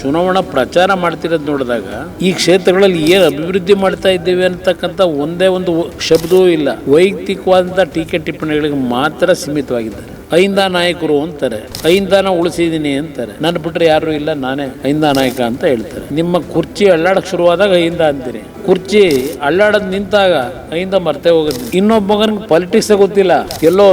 ಚುನಾವಣಾ ಪ್ರಚಾರ ಮಾಡ್ತಿರೋದು ನೋಡಿದಾಗ ಈ ಕ್ಷೇತ್ರಗಳಲ್ಲಿ ಏನು ಅಭಿವೃದ್ಧಿ ಮಾಡ್ತಾ ಇದ್ದೇವೆ ಅಂತಕ್ಕಂಥ ಒಂದೇ ಒಂದು ಶಬ್ದವೂ ಇಲ್ಲ. ವೈಯಕ್ತಿಕವಾದಂಥ ಟೀಕೆ ಟಿಪ್ಪಣಿಗಳಿಗೆ ಮಾತ್ರ ಸೀಮಿತವಾಗಿದ್ದಾರೆ. ಐಂದ ನಾಯಕರು ಅಂತಾರೆ, ಐಂದಾನ ಉಳಿಸಿದೀನಿ ಅಂತಾರೆ. ನನ್ನ ಬಿಟ್ರೆ ಯಾರು ಇಲ್ಲ, ನಾನೇ ಐಂದ ನಾಯಕ ಅಂತ ಹೇಳ್ತಾರೆ. ನಿಮ್ಮ ಕುರ್ಚಿ ಅಳ್ಳಾಡಕ್ ಶುರುವಾದಾಗ ಐಂದ ಅಂತೀರಿ, ಕುರ್ಚಿ ಅಳ್ಳಾಡದ್ ನಿಂತಾಗ ಐಂದ ಮರ್ತೇ ಹೋಗುತ್ತೆ. ಇನ್ನೊಬ್ಬ ಮಗನಿಗೆ ಪಾಲಿಟಿಕ್ಸ್ ಗೊತ್ತಿಲ್ಲ, ಎಲ್ಲೋ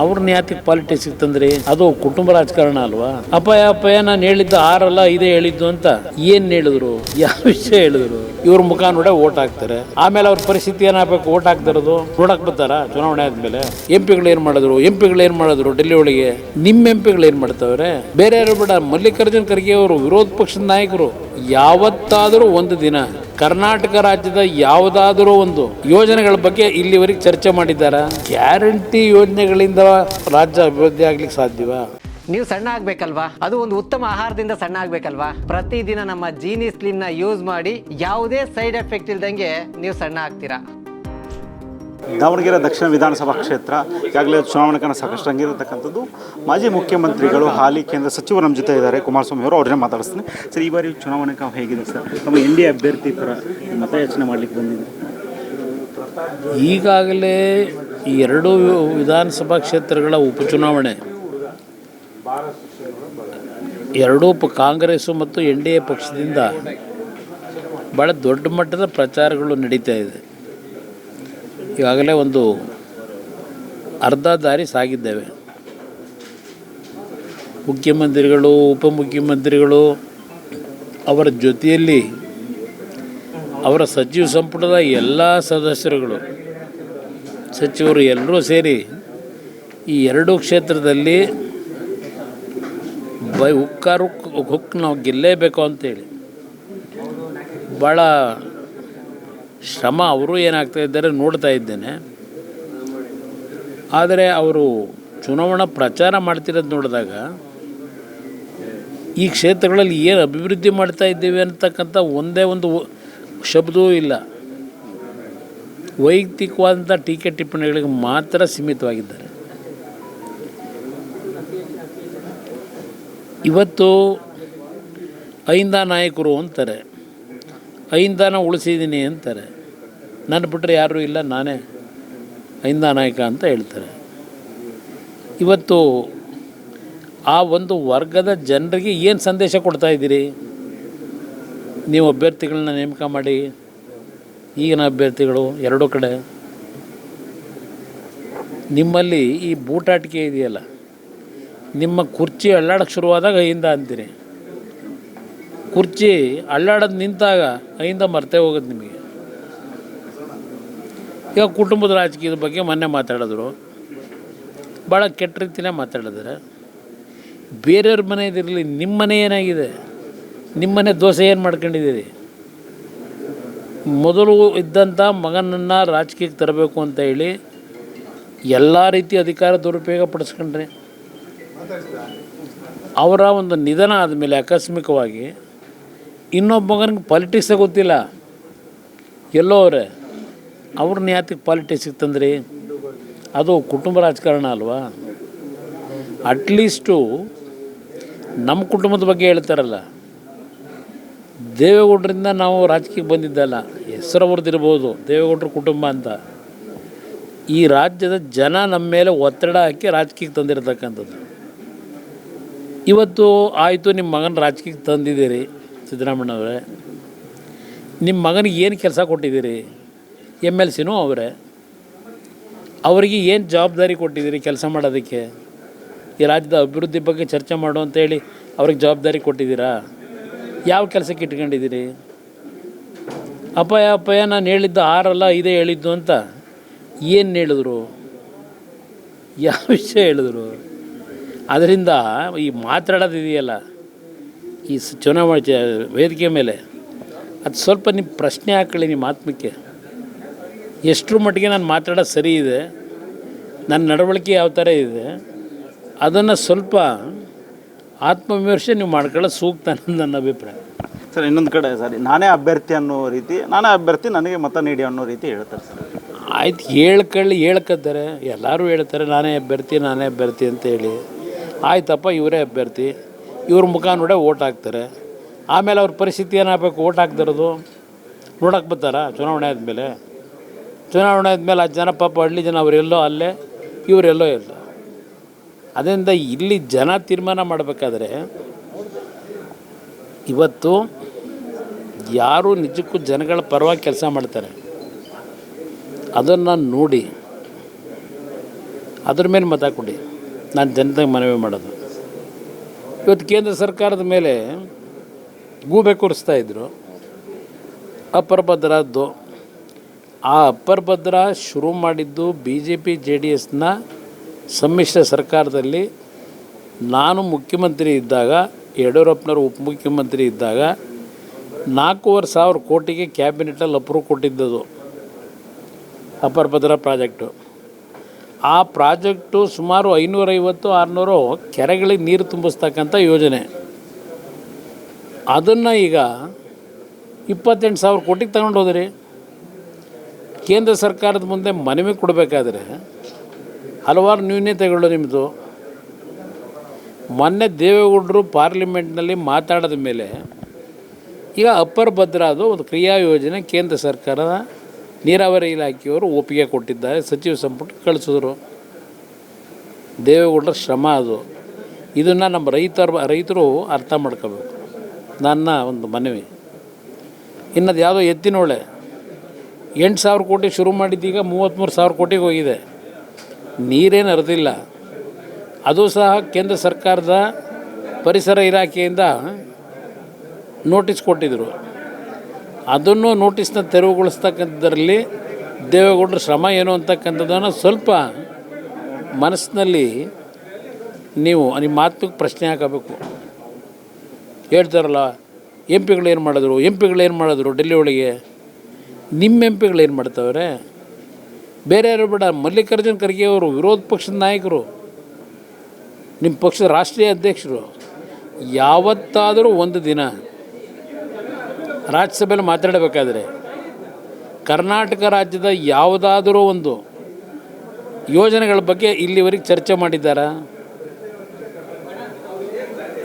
ಅವ್ರನ್ನ ಯಾತಿಗೆ ಪಾಲಿಟಿಕ್ಸ್ ತಂದ್ರಿ? ಅದು ಕುಟುಂಬ ರಾಜಕಾರಣ ಅಲ್ವಾ? ಅಪ್ಪಯ್ಯ ನಾನು ಹೇಳಿದ್ದು 6 ಅಲ್ಲ 5 ಹೇಳಿದ್ದು ಅಂತ ಏನ್ ಹೇಳಿದ್ರು? ಯಾವ ವಿಷಯ ಹೇಳಿದ್ರು? ಇವ್ರ ಮುಖ ನೋಡೇ ಓಟ್ ಹಾಕ್ತಾರೆ. ಆಮೇಲೆ ಅವ್ರ ಪರಿಸ್ಥಿತಿ ಏನಾಗಬೇಕು? ಓಟ್ ಹಾಕ್ತಿರೋದು ನೋಡಕ್ ಬರ್ತಾರ? ಚುನಾವಣೆ ಆದ್ಮೇಲೆ ಎಂಪಿಗಳು ಏನ್ ಮಾಡಿದ್ರು ಡೆಲ್ಲಿ ಒಳಗೆ? ನಿಮ್ಮ ಎಂಪಿಗಳು ಏನ್ ಮಾಡ್ತಾವ್ರೆ? ಬೇರೆ ಯಾರು ಬೇಡ, ಮಲ್ಲಿಕಾರ್ಜುನ್ ಖರ್ಗೆ ಅವರು ವಿರೋಧ ಪಕ್ಷದ ನಾಯಕರು ಯಾವತ್ತಾದರೂ ಒಂದು ದಿನ ಕರ್ನಾಟಕ ರಾಜ್ಯದ ಯಾವುದಾದರೂ ಒಂದು ಯೋಜನೆಗಳ ಬಗ್ಗೆ ಇಲ್ಲಿವರೆಗೆ ಚರ್ಚೆ ಮಾಡಿದ್ದಾರ? ಗ್ಯಾರಂಟಿ ಯೋಜನೆಗಳಿಂದ ರಾಜ್ಯ ಅಭಿವೃದ್ಧಿ ಆಗ್ಲಿಕ್ಕೆ ಸಾಧ್ಯವಾ? ನೀವು ಸಣ್ಣ ಆಗ್ಬೇಕಲ್ವಾ? ಅದು ಒಂದು ಉತ್ತಮ ಆಹಾರದಿಂದ ಸಣ್ಣ ಆಗ್ಬೇಕಲ್ವಾ? ಪ್ರತಿದಿನ ನಮ್ಮ ಜೀನಿ ಸ್ಲಿಮ್ ನ ಯೂಸ್ ಮಾಡಿ ಯಾವುದೇ ಸೈಡ್ ಎಫೆಕ್ಟ್ ಇಲ್ದಂಗೆ ನೀವು ಸಣ್ಣ ಆಗ್ತೀರಾ. ದಾವಣಗೆರೆ ದಕ್ಷಿಣ ವಿಧಾನಸಭಾ ಕ್ಷೇತ್ರ ಈಗಾಗಲೇ ಚುನಾವಣೆ ಕಣ ಸಾಕಷ್ಟು ರಂಗಿರತಕ್ಕಂಥದ್ದು. ಮಾಜಿ ಮುಖ್ಯಮಂತ್ರಿಗಳು ಹಾಲಿ ಕೇಂದ್ರ ಸಚಿವರು ನಮ್ಮ ಜೊತೆ ಇದ್ದಾರೆ, ಕುಮಾರಸ್ವಾಮಿ ಅವರು. ಅವ್ರನ್ನೇ ಮಾತಾಡಿಸ್ತೀನಿ. ಸರ್, ಈ ಬಾರಿ ಚುನಾವಣೆ ಕಾವು ಹೇಗಿದೆ ಸರ್? ನಮ್ಮ NDA ಅಭ್ಯರ್ಥಿ ಪರ ಮತಯಾಚನೆ ಮಾಡಲಿಕ್ಕೆ ಬಂದಿದೆ. ಈಗಾಗಲೇ ಈ 2 ವಿಧಾನಸಭಾ ಕ್ಷೇತ್ರಗಳ ಉಪಚುನಾವಣೆ ಎರಡೂ ಕಾಂಗ್ರೆಸ್ಸು ಮತ್ತು NDA ಪಕ್ಷದಿಂದ ಭಾಳ ದೊಡ್ಡ ಮಟ್ಟದ ಪ್ರಚಾರಗಳು ನಡೀತಾ ಇದೆ. ಈಗಾಗಲೇ ಒಂದು ಅರ್ಧ ದಾರಿ ಸಾಗಿದ್ದೇವೆ. ಮುಖ್ಯಮಂತ್ರಿಗಳು, ಉಪಮುಖ್ಯಮಂತ್ರಿಗಳು, ಅವರ ಜೊತೆಯಲ್ಲಿ ಅವರ ಸಚಿವ ಸಂಪುಟದ ಎಲ್ಲ ಸದಸ್ಯರುಗಳು, ಸಚಿವರು ಎಲ್ಲರೂ ಸೇರಿ ಈ 2 ಕ್ಷೇತ್ರದಲ್ಲಿ ಹುಕ್ ನಾವು ಗೆಲ್ಲೇಬೇಕು ಅಂತೇಳಿ ಭಾಳ ಶ್ರಮ ಅವರು ಏನಾಗ್ತಾ ಇದ್ದಾರೆ ನೋಡ್ತಾ ಇದ್ದೇನೆ. ಆದರೆ ಅವರು ಚುನಾವಣಾ ಪ್ರಚಾರ ಮಾಡ್ತಿರೋದು ನೋಡಿದಾಗ ಈ ಕ್ಷೇತ್ರಗಳಲ್ಲಿ ಏನು ಅಭಿವೃದ್ಧಿ ಮಾಡ್ತಾ ಇದ್ದೇವೆ ಅಂತಕ್ಕಂಥ ಒಂದೇ ಒಂದು ಶಬ್ದವೂ ಇಲ್ಲ. ವೈಯಕ್ತಿಕವಾದಂಥ ಟೀಕೆ ಟಿಪ್ಪಣಿಗಳಿಗೆ ಮಾತ್ರ ಸೀಮಿತವಾಗಿದ್ದಾರೆ. ಇವತ್ತು ಐಂದ ನಾಯಕರು ಅಂತಾರೆ, ಐಂದಾನ ಉಳಿಸಿದ್ದೀನಿ ಅಂತಾರೆ. ನನ್ನ ಬಿಟ್ಟರೆ ಯಾರೂ ಇಲ್ಲ, ನಾನೇ ಐಂದ ನಾಯಕ ಅಂತ ಹೇಳ್ತಾರೆ. ಇವತ್ತು ಆ ಒಂದು ವರ್ಗದ ಜನರಿಗೆ ಏನು ಸಂದೇಶ ಕೊಡ್ತಾ ಇದ್ದೀರಿ? ನೀವು ಅಭ್ಯರ್ಥಿಗಳನ್ನ ನೇಮಕ ಮಾಡಿ, ಈಗಿನ ಅಭ್ಯರ್ಥಿಗಳು 2 ಕಡೆ ನಿಮ್ಮಲ್ಲಿ ಈ ಬೂಟಾಟಿಕೆ ಇದೆಯಲ್ಲ, ನಿಮ್ಮ ಕುರ್ಚಿ ಅಳ್ಳಾಡಕ್ಕೆ ಶುರುವಾದಾಗ ಐಂದ ಅಂತೀರಿ, ಕುರ್ಚಿ ಅಳ್ಳಾಡೋದು ನಿಂತಾಗ ಐಂದ ಮರ್ತೇ ಹೋಗೋದು ನಿಮಗೆ. ಈಗ ಕುಟುಂಬದ ರಾಜಕೀಯದ ಬಗ್ಗೆ ಮೊನ್ನೆ ಮಾತಾಡಿದ್ರು, ಭಾಳ ಕೆಟ್ಟ ರೀತಿಯೇ ಮಾತಾಡಿದ್ರೆ. ಬೇರೆಯವ್ರ ಮನೆಯದಿರಲಿ, ನಿಮ್ಮ ಮನೆ ಏನಾಗಿದೆ? ನಿಮ್ಮ ಮನೆ ದೋಸೆ ಏನು ಮಾಡ್ಕೊಂಡಿದ್ದೀರಿ? ಮೊದಲು ಇದ್ದಂಥ ಮಗನನ್ನು ರಾಜಕೀಯಕ್ಕೆ ತರಬೇಕು ಅಂತ ಹೇಳಿ ಎಲ್ಲ ರೀತಿ ಅಧಿಕಾರ ದುರುಪಯೋಗ ಪಡಿಸ್ಕೊಂಡ್ರೆ, ಅವರ ಒಂದು ನಿಧನ ಆದಮೇಲೆ ಆಕಸ್ಮಿಕವಾಗಿ ಇನ್ನೊಬ್ಬ ಮಗನಿಗೆ ಪಾಲಿಟಿಕ್ಸೇ ಗೊತ್ತಿಲ್ಲ, ಎಲ್ಲೋ ಅವ್ರನ್ನ ಯಾತಿಗೆ ಪಾಲಿಟಿಕ್ಸಿಗೆ ತಂದ್ರಿ? ಅದು ಕುಟುಂಬ ರಾಜಕಾರಣ ಅಲ್ವಾ? ಅಟ್ಲೀಸ್ಟು ನಮ್ಮ ಕುಟುಂಬದ ಬಗ್ಗೆ ಹೇಳ್ತಾರಲ್ಲ, ದೇವೇಗೌಡರಿಂದ ನಾವು ರಾಜಕೀಯಕ್ಕೆ ಬಂದಿದ್ದಲ್ಲ, ಹೆಸರು ಅವ್ರದ್ದಿರ್ಬೋದು ದೇವೇಗೌಡರ ಕುಟುಂಬ ಅಂತ. ಈ ರಾಜ್ಯದ ಜನ ನಮ್ಮ ಮೇಲೆ ಒತ್ತಡ ಹಾಕಿ ರಾಜಕೀಯಕ್ಕೆ ತಂದಿರತಕ್ಕಂಥದ್ದು. ಇವತ್ತು ಆಯಿತು, ನಿಮ್ಮ ಮಗನ ರಾಜಕೀಯಕ್ಕೆ ತಂದಿದ್ದೀರಿ ಸಿದ್ದರಾಮಯ್ಯನವರೇ, ನಿಮ್ಮ ಮಗನಿಗೆ ಏನು ಕೆಲಸ ಕೊಟ್ಟಿದ್ದೀರಿ? MLCನೂ ಅವರೇ, ಅವರಿಗೆ ಏನು ಜವಾಬ್ದಾರಿ ಕೊಟ್ಟಿದ್ದೀರಿ ಕೆಲಸ ಮಾಡೋದಕ್ಕೆ? ಈ ರಾಜ್ಯದ ಅಭಿವೃದ್ಧಿ ಬಗ್ಗೆ ಚರ್ಚೆ ಮಾಡು ಅಂತೇಳಿ ಅವ್ರಿಗೆ ಜವಾಬ್ದಾರಿ ಕೊಟ್ಟಿದ್ದೀರಾ? ಯಾವ ಕೆಲಸಕ್ಕೆ ಇಟ್ಕೊಂಡಿದ್ದೀರಿ? ಅಪ್ಪಯ್ಯ ನಾನು ಹೇಳಿದ್ದು 6 ಅಲ್ಲ 5 ಹೇಳಿದ್ದು ಅಂತ ಏನು ಹೇಳಿದ್ರು? ಯಾವ ವಿಷಯ ಹೇಳಿದ್ರು? ಅದರಿಂದ ಈ ಮಾತಾಡೋದಿದೆಯಲ್ಲ ಈ ಚುನಾವಣೆ ವೇದಿಕೆ ಮೇಲೆ, ಅದು ಸ್ವಲ್ಪ ನಿಮ್ಮ ಪ್ರಶ್ನೆ ಹಾಕೊಳ್ಳಿ. ನಿಮ್ಮ ಆತ್ಮಕ್ಕೆ ಎಷ್ಟರ ಮಟ್ಟಿಗೆ ನಾನು ಮಾತಾಡೋದು ಸರಿ ಇದೆ, ನನ್ನ ನಡವಳಿಕೆ ಯಾವ ಥರ ಇದೆ, ಅದನ್ನು ಸ್ವಲ್ಪ ಆತ್ಮವಿಮರ್ಶೆ ನೀವು ಮಾಡ್ಕೊಳ್ಳೋದು ಸೂಕ್ತ ಅನ್ನೋದು ನನ್ನ ಅಭಿಪ್ರಾಯ. ಸರ್, ಇನ್ನೊಂದು ಕಡೆ ಸರ್, ನಾನೇ ಅಭ್ಯರ್ಥಿ ಅನ್ನೋ ರೀತಿ, ನಾನೇ ಅಭ್ಯರ್ಥಿ ನನಗೆ ಮತ ನೀಡಿ ಅನ್ನೋ ರೀತಿ ಹೇಳ್ತಾರೆ ಸರ್. ಆಯ್ತು, ಹೇಳ್ಕತ್ತಾರೆ, ಎಲ್ಲರೂ ಹೇಳ್ತಾರೆ ನಾನೇ ಅಭ್ಯರ್ಥಿ ಅಂತ ಹೇಳಿ. ಆಯ್ತಪ್ಪ, ಇವರೇ ಅಭ್ಯರ್ಥಿ, ಇವ್ರ ಮುಖ ನೋಡೇ ಓಟ್ ಹಾಕ್ತಾರೆ. ಆಮೇಲೆ ಅವ್ರ ಪರಿಸ್ಥಿತಿ ಏನಾಗಬೇಕು, ಓಟ್ ಹಾಕ್ದಿರೋದು ನೋಡಕ್ಕೆ ಬರ್ತಾರ ಚುನಾವಣೆ ಆದಮೇಲೆ. ಚುನಾವಣೆ ಆದಮೇಲೆ ಆ ಜನ ಪಾಪ ಹಳ್ಳಿ ಜನ ಅವರೆಲ್ಲೋ ಅಲ್ಲೇ, ಇವರೆಲ್ಲೋ ಎಲ್ಲ. ಅದರಿಂದ ಇಲ್ಲಿ ಜನ ತೀರ್ಮಾನ ಮಾಡಬೇಕಾದ್ರೆ ಇವತ್ತು ಯಾರು ನಿಜಕ್ಕೂ ಜನಗಳ ಪರವಾಗಿ ಕೆಲಸ ಮಾಡ್ತಾರೆ ಅದನ್ನು ನೋಡಿ ಅದ್ರ ಮೇಲೆ ಮತ ಕೊಡಿ. ನಾನು ಜನತೆಗೆ ಮನವಿ ಮಾಡೋದು. ಇವತ್ತು ಕೇಂದ್ರ ಸರ್ಕಾರದ ಮೇಲೆ ಗೂಬೆ ಕೂರಿಸ್ತಾಯಿದ್ರು ಅಪ್ಪರ್ ಭದ್ರದ್ದು. ಆ ಅಪ್ಪರ್ ಭದ್ರ ಶುರು ಮಾಡಿದ್ದು BJP JDSನ ಸಮ್ಮಿಶ್ರ ಸರ್ಕಾರದಲ್ಲಿ. ನಾನು ಮುಖ್ಯಮಂತ್ರಿ ಇದ್ದಾಗ, ಯಡಿಯೂರಪ್ಪನವರು ಉಪಮುಖ್ಯಮಂತ್ರಿ ಇದ್ದಾಗ 4,500 ಕೋಟಿಗೆ ಕ್ಯಾಬಿನೆಟಲ್ಲಿ ಅಪ್ರೂವ್ ಕೊಟ್ಟಿದ್ದದು ಅಪ್ಪರ್ ಭದ್ರಾ ಪ್ರಾಜೆಕ್ಟು. ಆ ಪ್ರಾಜೆಕ್ಟು ಸುಮಾರು 550-600 ಕೆರೆಗಳಿಗೆ ನೀರು ತುಂಬಿಸ್ತಕ್ಕಂಥ ಯೋಜನೆ. ಅದನ್ನು ಈಗ 28,000 ಕೋಟಿಗೆ ತಗೊಂಡು ಹೋದ್ರಿ. ಕೇಂದ್ರ ಸರ್ಕಾರದ ಮುಂದೆ ಮನವಿ ಕೊಡಬೇಕಾದ್ರೆ ಹಲವಾರು ನ್ಯೂನತೆಗಳು ನಿಮ್ಮದು. ಮೊನ್ನೆ ದೇವೇಗೌಡರು ಪಾರ್ಲಿಮೆಂಟ್ನಲ್ಲಿ ಮಾತಾಡಿದ ಮೇಲೆ ಈಗ ಅಪ್ಪರ್ ಭದ್ರಾದು ಒಂದು ಕ್ರಿಯಾ ಯೋಜನೆ ಕೇಂದ್ರ ಸರ್ಕಾರದ ನೀರಾವರಿ ಇಲಾಖೆಯವರು ಒಪ್ಪಿಗೆ ಕೊಟ್ಟಿದ್ದಾರೆ, ಸಚಿವ ಸಂಪುಟ ಕಳಿಸಿದ್ರು. ದೇವೇಗೌಡರ ಶ್ರಮ ಅದು. ಇದನ್ನು ನಮ್ಮ ರೈತರು ಅರ್ಥ ಮಾಡ್ಕೋಬೇಕು. ನನ್ನ ಒಂದು ಮನವಿ. ಇನ್ನದು ಯಾವುದೋ ಎತ್ತಿನೊಳೆ 8,000 ಕೋಟಿ ಶುರು ಮಾಡಿದ್ದೀಗ 33,000 ಕೋಟಿಗೆ ಹೋಗಿದೆ. ನೀರೇನು ಹರಿದಿಲ್ಲ. ಅದು ಸಹ ಕೇಂದ್ರ ಸರ್ಕಾರದ ಪರಿಸರ ಇಲಾಖೆಯಿಂದ ನೋಟಿಸ್ ಕೊಟ್ಟಿದ್ದರು. ಅದನ್ನು ನೋಟಿಸ್ನ ತೆರವುಗೊಳಿಸ್ತಕ್ಕಂಥದ್ರಲ್ಲಿ ದೇವೇಗೌಡರ ಶ್ರಮ ಏನು ಅಂತಕ್ಕಂಥದ್ದನ್ನು ಸ್ವಲ್ಪ ಮನಸ್ಸಿನಲ್ಲಿ ನೀವು ನಿಮ್ಮ ಮಾತಿಗೆ ಪ್ರಶ್ನೆ ಹಾಕಬೇಕು. ಹೇಳ್ತಾರಲ್ಲ MP ಗಳು ಏನು ಮಾಡಿದ್ರು ಡೆಲ್ಲಿ ಒಳಗೆ. ನಿಮ್ಮ MP ಗಳು ಏನು ಮಾಡ್ತಾವ್ರೆ? ಬೇರೆ ಯಾರು ಬೇಡ. ಮಲ್ಲಿಕಾರ್ಜುನ್ ಖರ್ಗೆ ಅವರು ವಿರೋಧ ಪಕ್ಷದ ನಾಯಕರು, ನಿಮ್ಮ ಪಕ್ಷದ ರಾಷ್ಟ್ರೀಯ ಅಧ್ಯಕ್ಷರು. ಯಾವತ್ತಾದರೂ ಒಂದು ದಿನ ರಾಜ್ಯಸಭೆಯಲ್ಲಿ ಮಾತಾಡಬೇಕಾದ್ರೆ ಕರ್ನಾಟಕ ರಾಜ್ಯದ ಯಾವುದಾದರೂ ಒಂದು ಯೋಜನೆಗಳ ಬಗ್ಗೆ ಇಲ್ಲಿವರೆಗೆ ಚರ್ಚೆ ಮಾಡಿದ್ದಾರಾ?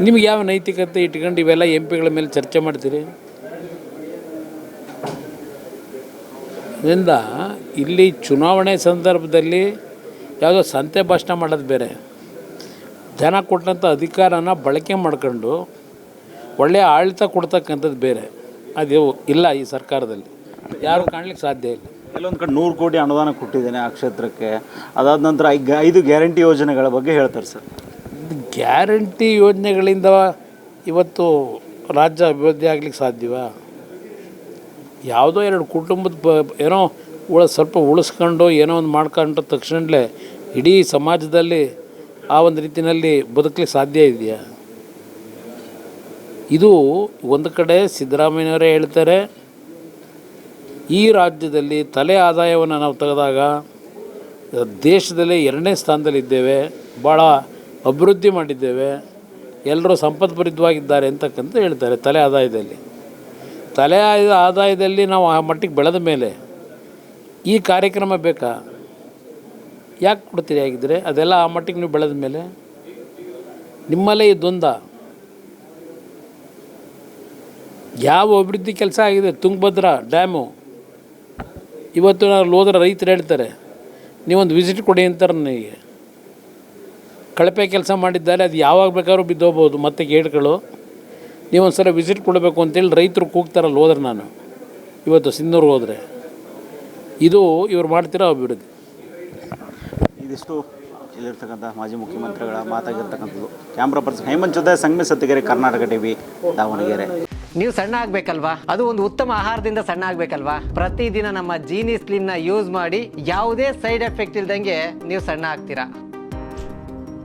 ನಿಮ್ಗೆ ಯಾವ ನೈತಿಕತೆ ಇಟ್ಕೊಂಡು ಇವೆಲ್ಲ MP ಗಳ ಮೇಲೆ ಚರ್ಚೆ ಮಾಡ್ತೀರಿ? ಇದರಿಂದ ಇಲ್ಲಿ ಚುನಾವಣೆ ಸಂದರ್ಭದಲ್ಲಿ ಯಾವುದೋ ಸಂತೆ ಭಾಷಣ ಮಾಡೋದು ಬೇರೆ, ಜನ ಕೊಟ್ಟಂಥ ಅಧಿಕಾರನ ಬಳಕೆ ಮಾಡ್ಕೊಂಡು ಒಳ್ಳೆಯ ಆಡಳಿತ ಕೊಡ್ತಕ್ಕಂಥದ್ದು ಬೇರೆ. ಅದು ಇಲ್ಲ ಈ ಸರ್ಕಾರದಲ್ಲಿ, ಯಾರು ಕಾಣಲಿಕ್ಕೆ ಸಾಧ್ಯ ಇಲ್ಲ. ಕೆಲವೊಂದು ಕಡೆ 100 ಕೋಟಿ ಅನುದಾನ ಕೊಟ್ಟಿದ್ದೇನೆ ಆ ಕ್ಷೇತ್ರಕ್ಕೆ. ಅದಾದ ನಂತರ 5 ಗ್ಯಾರಂಟಿ ಯೋಜನೆಗಳ ಬಗ್ಗೆ ಹೇಳ್ತಾರೆ ಸರ್. ಗ್ಯಾರಂಟಿ ಯೋಜನೆಗಳಿಂದ ಇವತ್ತು ರಾಜ್ಯ ಅಭಿವೃದ್ಧಿ ಆಗ್ಲಿಕ್ಕೆ ಸಾಧ್ಯವಾ? ಯಾವುದೋ 2 ಕುಟುಂಬದ ಏನೋ ಸ್ವಲ್ಪ ಉಳಿಸ್ಕೊಂಡು ಏನೋ ಒಂದು ಮಾಡ್ಕೊಂಡ ತಕ್ಷಣಲೇ ಇಡೀ ಸಮಾಜದಲ್ಲಿ ಆ ಒಂದು ರೀತಿಯಲ್ಲಿ ಬದುಕಲಿಕ್ಕೆ ಸಾಧ್ಯ ಇದೆಯಾ? ಇದು ಒಂದು ಕಡೆ ಸಿದ್ದರಾಮಯ್ಯನವರೇ ಹೇಳ್ತಾರೆ, ಈ ರಾಜ್ಯದಲ್ಲಿ ತಲೆ ಆದಾಯವನ್ನು ನಾವು ತೆಗೆದಾಗ ದೇಶದಲ್ಲೇ 2ನೇ ಸ್ಥಾನದಲ್ಲಿದ್ದೇವೆ, ಭಾಳ ಅಭಿವೃದ್ಧಿ ಮಾಡಿದ್ದೇವೆ, ಎಲ್ಲರೂ ಸಂಪದ್ಭರಿತವಾಗಿದ್ದಾರೆ ಅಂತಕ್ಕಂತ ಹೇಳ್ತಾರೆ. ತಲೆ ಆದಾಯದಲ್ಲಿ ನಾವು ಆ ಮಟ್ಟಿಗೆ ಬೆಳೆದ ಮೇಲೆ ಈ ಕಾರ್ಯಕ್ರಮ ಬೇಕಾ? ಯಾಕೆ ಕೊಡ್ತೀರಿ? ಆಗಿದ್ದರೆ ಅದೆಲ್ಲ ಆ ಮಟ್ಟಿಗೆ ನೀವು ಬೆಳೆದ ಮೇಲೆ ನಿಮ್ಮಲ್ಲೇ ಇದೊಂದ ಯಾವ ಅಭಿವೃದ್ಧಿ ಕೆಲಸ ಆಗಿದೆ? ತುಂಗಭದ್ರಾ ಡ್ಯಾಮು ಇವತ್ತು ನಾವು ಹೋದ್ರೆ ರೈತರು ಹೇಳ್ತಾರೆ, ನೀವೊಂದು ವಿಸಿಟ್ ಕೊಡಿ ಅಂತಾರೆ ನನಗೆ. ಕಳಪೆ ಕೆಲಸ ಮಾಡಿದ್ದಾರೆ, ಅದು ಯಾವಾಗ ಬೇಕಾದ್ರೂ ಬಿದ್ದೋಗ್ಬೋದು ಮತ್ತೆ ಗೇಟ್ಗಳು. ನೀವೊಂದು ಸಲ ವಿಸಿಟ್ ಕೊಡಬೇಕು ಅಂತೇಳಿ ರೈತರು ಕೂಗ್ತಾರಲ್ಲ ಹೋದ್ರೆ. ನಾನು ಇವತ್ತು ಸಿಂಧೂರು ಹೋದರೆ ಇದು ಇವ್ರು ಮಾಡ್ತಿರೋ ಅಭಿವೃದ್ಧಿ. ಇದಿಷ್ಟು ಇಲ್ಲಿರ್ತಕ್ಕಂಥ ಮಾಜಿ ಮುಖ್ಯಮಂತ್ರಿಗಳ ಮಾತಾಗಿರ್ತಕ್ಕಂಥದ್ದು. ಕ್ಯಾಮ್ರಾ ಪರ್ಸನ್ ಹೇಮಂತ್ ಜೊತೆ ಸಂಗಮೇಶ್ ಸತ್ತಿಗೆರೆ, ಕರ್ನಾಟಕ TV, ದಾವಣಗೆರೆ. ನೀವು ಸಣ್ಣ ಆಗ್ಬೇಕಲ್ವಾ? ಅದು ಒಂದು ಉತ್ತಮ ಆಹಾರದಿಂದ ಸಣ್ಣ ಆಗ್ಬೇಕಲ್ವಾ? ಪ್ರತಿದಿನ ನಮ್ಮ ಜೀನಿ ಸ್ಲಿಮ್ನ ಯೂಸ್ ಮಾಡಿ ಯಾವುದೇ ಸೈಡ್ ಎಫೆಕ್ಟ್ ಇಲ್ದಂಗೆ ನೀವು ಸಣ್ಣ ಆಗ್ತೀರಾ.